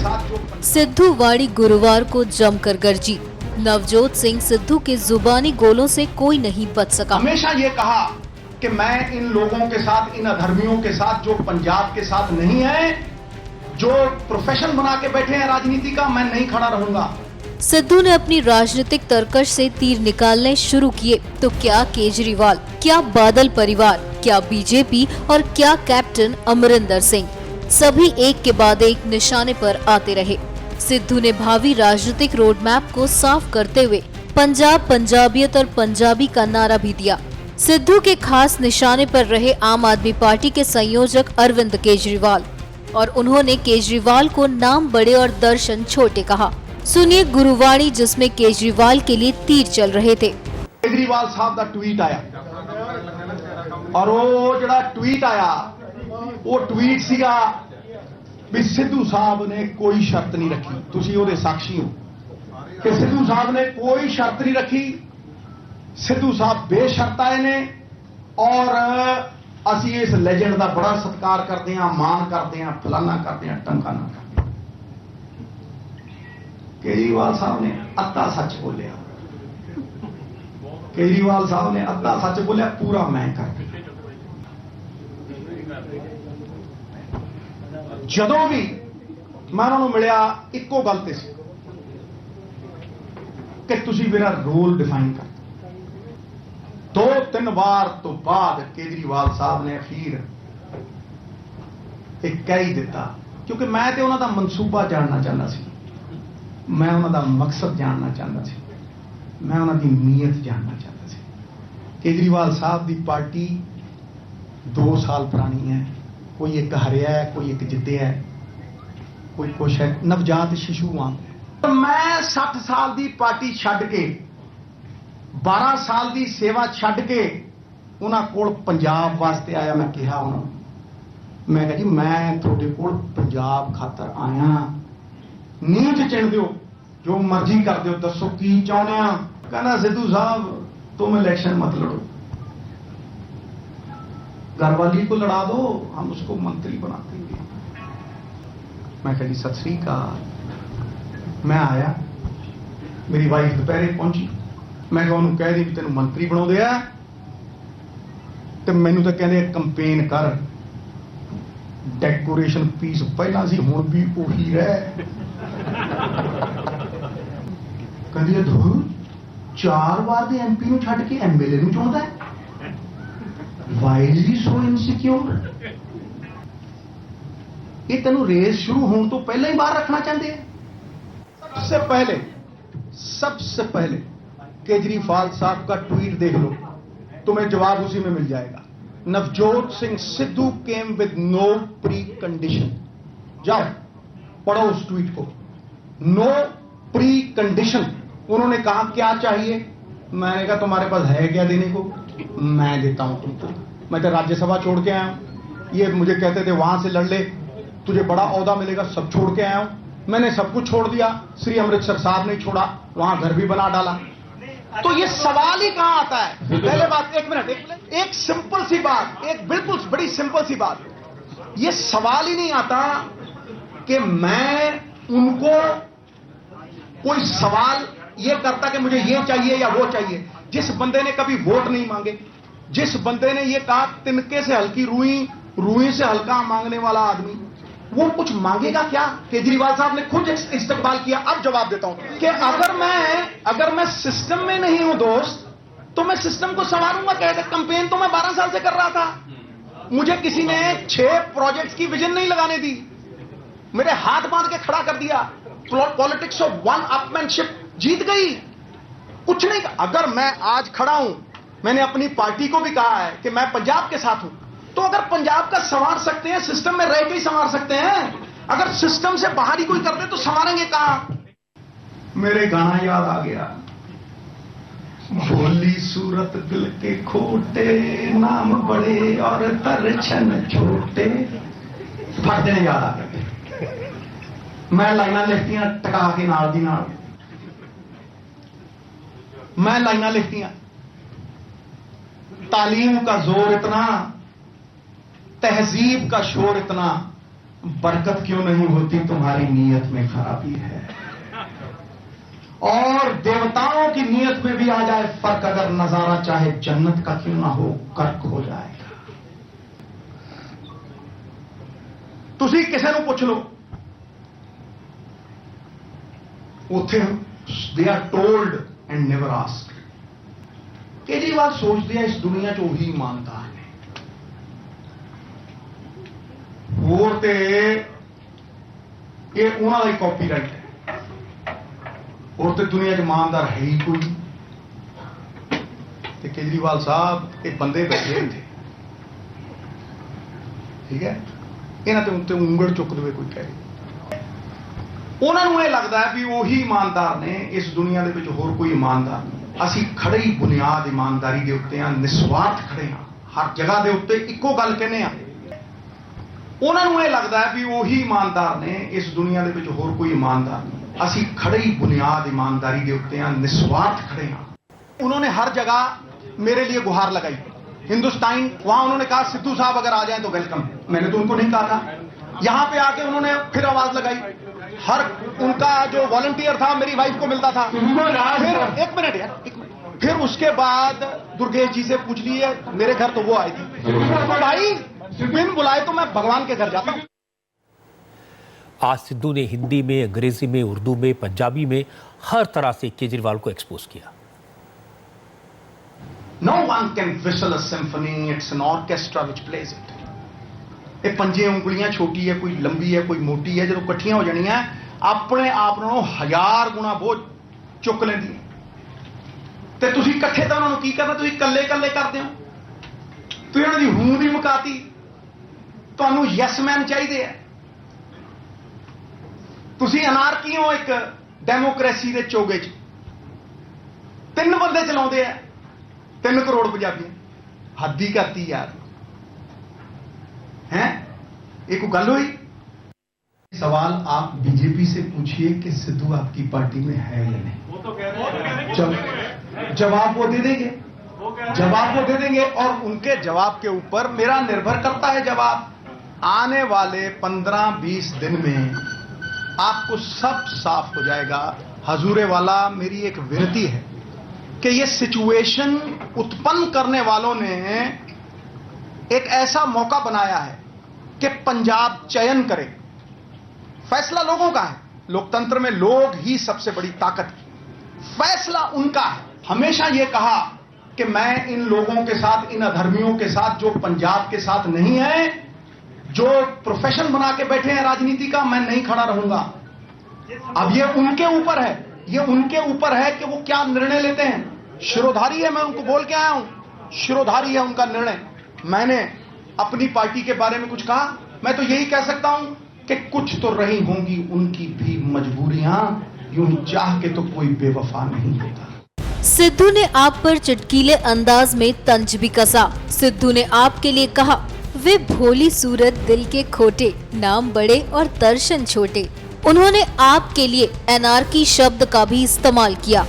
साथ जो सिद्धू वाणी गुरुवार को जमकर गरजी। नवजोत सिंह सिद्धू के जुबानी गोलों से कोई नहीं बच सका। हमेशा ये कहा कि मैं इन लोगों के साथ, इन अधर्मियों के साथ जो पंजाब के साथ नहीं है, जो प्रोफेशन बना के बैठे हैं राजनीति का, मैं नहीं खड़ा रहूंगा। सिद्धू ने अपनी राजनीतिक तरकश से तीर निकालने शुरू किए तो क्या केजरीवाल, क्या बादल परिवार, क्या बीजेपी और क्या कैप्टन अमरिंदर सिंह, सभी एक के बाद एक निशाने पर आते रहे। सिद्धू ने भावी राजनीतिक रोड मैप को साफ करते हुए पंजाब, पंजाबियत और पंजाबी का नारा भी दिया। सिद्धू के खास निशाने पर रहे आम आदमी पार्टी के संयोजक अरविंद केजरीवाल, और उन्होंने केजरीवाल को नाम बड़े और दर्शन छोटे कहा। सुनिए गुरुवाणी, जिसमें केजरीवाल के लिए तीर चल रहे थे। केजरीवाल साहब का ट्वीट आया और वो जड़ा ट्वीट आया, वो ट्वीट सीगा भी सिद्धू साहब ने कोई शर्त नहीं रखी। तुसी ओदे साक्षी हो कि सिद्धू साहब ने कोई शर्त नहीं रखी। सिद्धू साहब बेशर्त आए ने और असी इस लेजेंड का बड़ा सत्कार करते हैं, मान करते हैं, फलाना करते हैं, टंकाना करते हैं। केजरीवाल साहब ने अद्धा सच बोलिया। केजरीवाल साहब ने अद्धा सच बोलिया, पूरा मैं कर दिया। ਜਦੋਂ भी मैं उन्होंने मिलिया इको गल ते सी कि तुसी मेरा रोल डिफाइन कर। 2-3 बार तो बाद केजरीवाल साहब ने अखीर एक कह ही दिता, क्योंकि मैं तो उन्हों का मनसूबा जानना चाहता सी, मैं उन्हों का मकसद जानना चाहता सी, मैं उन्हों की नीयत जानना चाहता सी। केजरीवाल साहब की पार्टी 2 साल पुरानी है, कोई एक हरिया है, कोई एक जिद्दे है, कोई कुछ है, नवजात शिशु वांग। मैं 60 साल की पार्टी छड्ड के 12 साल की सेवा छड्ड के उन्होंने कोल पंजाब वास्ते आया। मैं कहा उन्होंने, मैं कहा जी मैं थोड़े कोल पंजाब खातर आया, नींद चिण दो, जो मर्जी कर दो, दसो की चाहते हैं। कहना सिद्धू साहब तुम इलेक्शन मत लड़ो, घरवाली को लड़ा दो, हम उसको मंत्री बना देंगे। मैं कही सत श्री अकाल। मैं आया, मेरी वाइफ दोपहरे पहुंची, मैं उन्होंने कह दी भी तेन मंत्री बनाते हैं, तो मैनू तो कहते कंपेन कर, डेकोरेशन पीस पहला सी हुण भी उही रह। कहती धूर 4 बार दे एमपी नूं छड्ड के एमएलए नूं चुणदा है। Why is he so insecure? ये तेनू रेस शुरू होने तो पहले ही बाहर रखना चाहते हैं। सबसे पहले केजरीवाल साहब का ट्वीट देख लो, तुम्हें जवाब उसी में मिल जाएगा। Navjot Singh Sidhu came with no pre condition. जाओ पढ़ो उस ट्वीट को। No pre condition. उन्होंने कहा क्या चाहिए? मैंने कहा तुम्हारे पास है क्या देने को? मैं देता हूं तुमको। मैं तो राज्यसभा छोड़ के आया हूं, ये मुझे कहते थे वहां से लड़ ले, तुझे बड़ा औहदा मिलेगा, सब छोड़ के आया हूं। मैंने सब कुछ छोड़ दिया। श्री अमृतसर साहब नहीं छोड़ा, वहां घर भी बना डाला। तो ये सवाल ही कहां आता है? पहले बात, एक मिनट, एक सिंपल सी बात, एक बिल्कुल बड़ी सिंपल सी बात, ये सवाल ही नहीं आता कि मैं उनको कोई सवाल ये करता कि मुझे ये चाहिए या वो चाहिए। जिस बंदे ने कभी वोट नहीं मांगे, जिस बंदे ने ये कहा तिनके से हल्की रुई, रुई से हल्का मांगने वाला आदमी, वो कुछ मांगेगा क्या? केजरीवाल साहब ने खुद इस्तेमाल किया। अब जवाब देता हूं कि अगर मैं सिस्टम में नहीं हूं दोस्त, तो मैं सिस्टम को संवारूंगा कैसे? कैंपेन तो मैं 12 साल से कर रहा था। मुझे किसी ने 6 प्रोजेक्ट्स की विजन नहीं लगाने दी, मेरे हाथ बांध के खड़ा कर दिया। पॉलिटिक्स ऑफ वन अपमैनशिप जीत गई, कुछ नहीं। अगर मैं आज खड़ा हूं, मैंने अपनी पार्टी को भी कहा है कि मैं पंजाब के साथ हूं, तो अगर पंजाब का संवार सकते हैं, सिस्टम में रह के ही संवार सकते हैं। अगर सिस्टम से बाहर ही कोई कर दे तो संवारेंगे कहां? मेरे गाना याद आ गया, भोली सूरत दिल के खोटे, नाम बड़े और तरछन छोटे। फट देने याद आ गया। मैं लाइना लिखतियां टका के नाल दी नाल, मैं लाइना लिखतियां, तालीम का जोर इतना, तहजीब का शोर इतना, बरकत क्यों नहीं होती, तुम्हारी नीयत में खराबी है। और देवताओं की नीयत में भी आ जाए फर्क, अगर नजारा चाहे जन्नत का क्यों ना हो, कर्क हो जाएगा। तुसी किसी को पूछ लो, उथे they are told and never asked. Kejriwal सोचते हैं इस दुनिया च वही ईमानदार ने, होर ते ये उन्हां दा ही कॉपीराइट है, और तो दुनिया च ईमानदार है ही कोई। ते केजरीवाल साहब एक बंदे बैठे थे, ठीक है, इन्हां ते उत्ते उंगल चुक देवे कोई कहे, उन्होंने ये लगता है भी वही ईमानदार ने, इस दुनिया दे विच होर कोई ईमानदार नहीं। असी खड़े ही बुनियाद ईमानदारी दे उत्ते हां, निस्वार्थ खड़े हां, हर जगह दे उत्ते इक्को गल कहने हां। उन्होंने ये लगता है भी वही ईमानदार ने, इस दुनिया दे विच होर कोई ईमानदार नहीं। असी खड़े ही बुनियाद ईमानदारी दे उत्ते हां, निस्वार्थ खड़े हां। उन्होंने हर जगह मेरे लिए गुहार लगाई, हिंदुस्तान, वहां उन्होंने कहा सिद्धू साहब अगर आ जाए तो वेलकम। मैंने तो उनको नहीं कहा था, यहां पे आके उन्होंने फिर आवाज लगाई। हर उनका जो वॉलंटियर था मेरी वाइफ को मिलता था। फिर एक मिनट यार, एक मिनट, फिर उसके बाद दुर्गेश जी से पूछ लिए, मेरे घर तो वो आई थी। तो भाई बिन बुलाए तो मैं भगवान के घर जाता हूं। आज सिद्धू ने हिंदी में, अंग्रेजी में, उर्दू में, पंजाबी में हर तरह से केजरीवाल को एक्सपोज किया। No one can whistle a symphony, it's an orchestra which plays it. ये पंजे उंगलियां छोटी है, कोई लंबी है, कोई मोटी है, जो इकट्ठियां हो जानियां अपने आप नालों 1000 गुना बोझ चुक लेंदी। ते तुसी इकट्ठे तां उन्हां नूं की करना, तुसी कल्ले कल्ले करदे हो। तुसीं उन्हां दी हूं दी मुकाती, तुहानूं यस मैन चाहिदे है। तुसी अनारकी हो एक डेमोक्रेसी दे चोगे च। 3 बंदे चलाउंदे आ, 3 करोड़ पंजाबी, हद ही करती यार हैं। एक गल हुई, सवाल आप बीजेपी से पूछिए कि सिद्धू आपकी पार्टी में है या नहीं, वो तो कह रहे हैं। जवाब वो दे देंगे, जवाब वो दे देंगे, और उनके जवाब के ऊपर मेरा निर्भर करता है जवाब। आने वाले 15-20 दिन में आपको सब साफ हो जाएगा। हजूरे वाला, मेरी एक विनती है कि ये सिचुएशन उत्पन्न करने वालों ने एक ऐसा मौका बनाया है कि पंजाब चयन करे। फैसला लोगों का है, लोकतंत्र में लोग ही सबसे बड़ी ताकत है, फैसला उनका है। हमेशा यह कहा कि मैं इन लोगों के साथ, इन अधर्मियों के साथ जो पंजाब के साथ नहीं है, जो प्रोफेशन बना के बैठे हैं राजनीति का, मैं नहीं खड़ा रहूंगा। अब ये उनके ऊपर है, ये उनके ऊपर है कि वो क्या निर्णय लेते हैं। शिरोधारी है, मैं उनको बोल के आया हूं, शिरोधारी है उनका निर्णय। मैंने अपनी पार्टी के बारे में कुछ कहा, मैं तो यही कह सकता हूं कि कुछ तो रही होंगी उनकी भी मजबूरियां, यूं ही चाह के तो कोई बेवफा नहीं होता। सिद्धू ने आप पर चटकीले अंदाज में तंज भी कसा। सिद्धू ने आपके लिए कहा, वे भोली सूरत दिल के खोटे, नाम बड़े और दर्शन छोटे। उन्होंने आपके लिए एनार्की शब्द का भी इस्तेमाल किया।